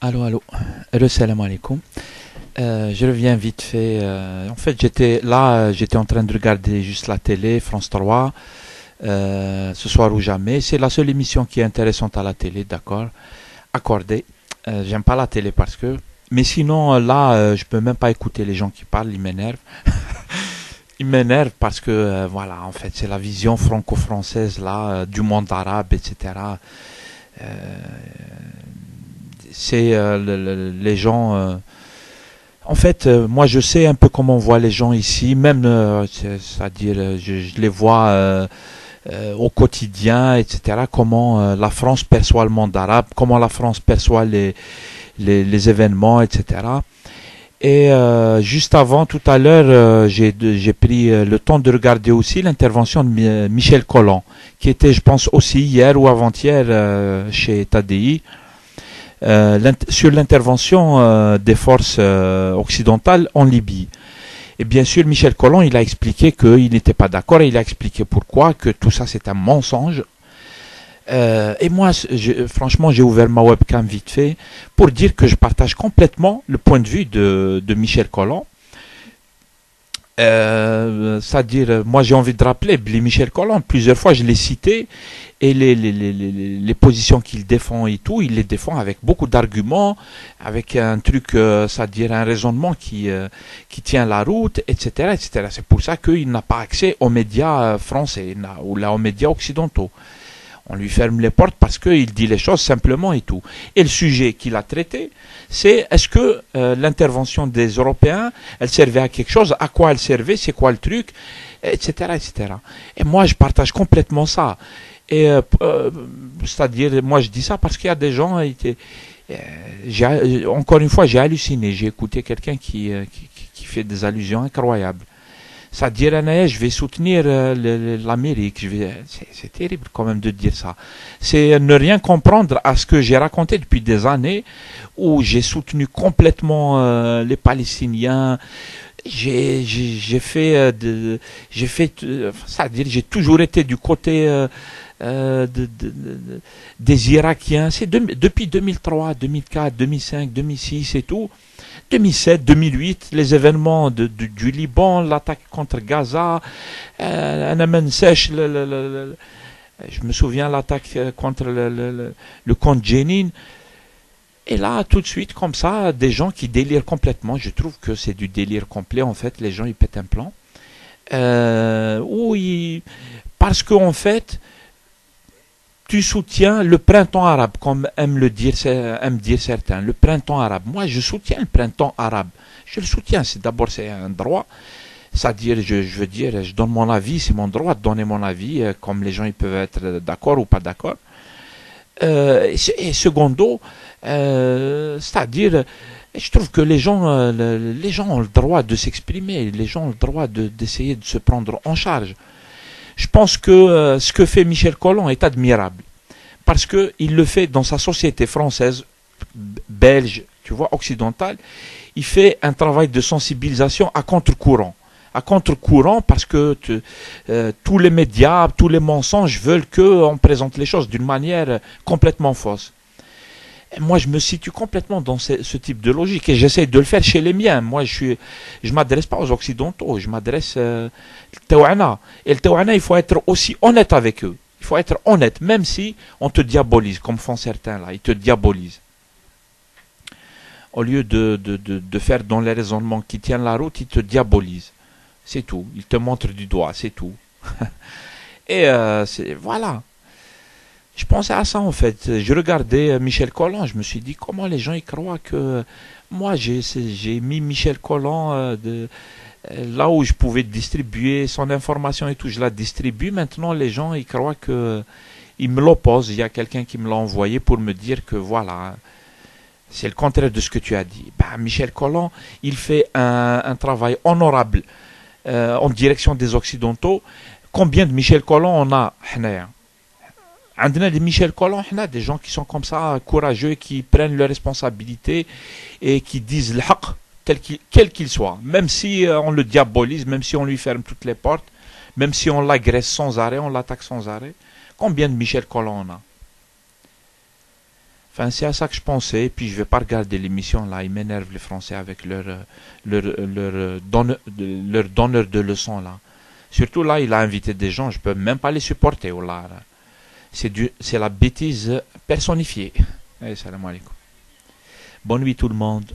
Allô, allô. Allô, salam alaikum. Je reviens vite fait. En fait, j'étais en train de regarder juste la télé, France 3, ce soir ou jamais. C'est la seule émission qui est intéressante à la télé, d'accord? Accordé. J'aime pas la télé parce que. Mais sinon, je peux même pas écouter les gens qui parlent, ils m'énervent. Ils m'énervent parce que, voilà, en fait, c'est la vision franco-française, là, du monde arabe, etc. Euh, c'est les gens. En fait, moi, je sais un peu comment on voit les gens ici, même, c'est-à-dire, je les vois au quotidien, etc. Comment la France perçoit le monde arabe, comment la France perçoit les événements, etc. Et juste avant, tout à l'heure, j'ai pris le temps de regarder aussi l'intervention de Michel Collant, qui était, je pense, aussi hier ou avant-hier chez TADI, sur l'intervention des forces occidentales en Libye. Et bien sûr, Michel Collant, il a expliqué qu'il n'était pas d'accord et il a expliqué pourquoi, que tout ça c'est un mensonge. Et moi, franchement, j'ai ouvert ma webcam vite fait pour dire que je partage complètement le point de vue de Michel Collant. C'est-à-dire, moi j'ai envie de rappeler Michel Collant, plusieurs fois je l'ai cité, et les positions qu'il défend et tout, il les défend avec beaucoup d'arguments, avec un truc, c'est-à-dire un raisonnement qui tient la route, etc., etc. C'est pour ça qu'il n'a pas accès aux médias français, ou là aux médias occidentaux. On lui ferme les portes parce qu'il dit les choses simplement et tout. Et le sujet qu'il a traité, c'est est-ce que l'intervention des Européens, elle servait à quelque chose, à quoi elle servait, c'est quoi le truc, etc., etc. Et moi, je partage complètement ça. Et c'est-à-dire, moi, je dis ça parce qu'il y a des gens, encore une fois, j'ai halluciné. J'ai écouté quelqu'un qui fait des allusions incroyables. C'est-à-dire, je vais soutenir l'Amérique. C'est terrible quand même de dire ça. C'est ne rien comprendre à ce que j'ai raconté depuis des années, où j'ai soutenu complètement les Palestiniens. J'ai fait, c'est-à-dire, j'ai toujours été du côté des Irakiens. C'est depuis 2003, 2004, 2005, 2006 et tout. 2007, 2008, les événements du Liban, l'attaque contre Gaza, un Amen sèche, je me souviens l'attaque contre le camp de Jenin. Et là, tout de suite, comme ça, des gens qui délirent complètement. Je trouve que c'est du délire complet, en fait. Les gens, ils pètent un plan. Parce qu'en fait, tu soutiens le printemps arabe, comme aiment dire certains, le printemps arabe. Moi, je soutiens le printemps arabe. Je le soutiens. D'abord, c'est un droit. C'est-à-dire, je veux dire, je donne mon avis, c'est mon droit de donner mon avis, comme les gens ils peuvent être d'accord ou pas d'accord. Et secondo, c'est-à-dire, je trouve que les gens ont le droit de s'exprimer, les gens ont le droit d'essayer de se prendre en charge. Je pense que ce que fait Michel Collant est admirable. Parce qu'il le fait dans sa société française, belge, tu vois, occidentale. Il fait un travail de sensibilisation à contre-courant. À contre-courant parce que tous les médias, tous les mensonges veulent qu'on présente les choses d'une manière complètement fausse. Et moi, je me situe complètement dans ce type de logique et j'essaie de le faire chez les miens. Moi, je m'adresse pas aux Occidentaux, je m'adresse au Tawana. Et le Tawana, il faut être aussi honnête avec eux. Il faut être honnête, même si on te diabolise, comme font certains là, ils te diabolisent. Au lieu de faire dans les raisonnements qui tiennent la route, ils te diabolisent. C'est tout. Ils te montrent du doigt, c'est tout. Et voilà. Je pensais à ça en fait. Je regardais Michel Collant, je me suis dit comment les gens y croient que moi j'ai mis Michel Collant là où je pouvais distribuer son information et tout, je la distribue. Maintenant les gens y croient que ils me l'opposent. Il y a quelqu'un qui me l'a envoyé pour me dire que voilà, c'est le contraire de ce que tu as dit. Bah, Michel Collant, il fait un travail honorable en direction des Occidentaux. Combien de Michel Collant on a? عندنا des Michel Collant, des gens qui sont comme ça, courageux, qui prennent leurs responsabilités et qui disent le haq, quel qu'il soit. Même si on le diabolise, même si on lui ferme toutes les portes, même si on l'agresse sans arrêt, on l'attaque sans arrêt. Combien de Michel Collant on a? Enfin, c'est à ça que je pensais. Et puis, je vais pas regarder l'émission là. Ils m'énervent les Français avec leur donneur de leçons là. Surtout là, il a invité des gens. Je peux même pas les supporter. Oh là, là. C'est la bêtise personnifiée. Allez, salam alaikum. Bonne nuit tout le monde.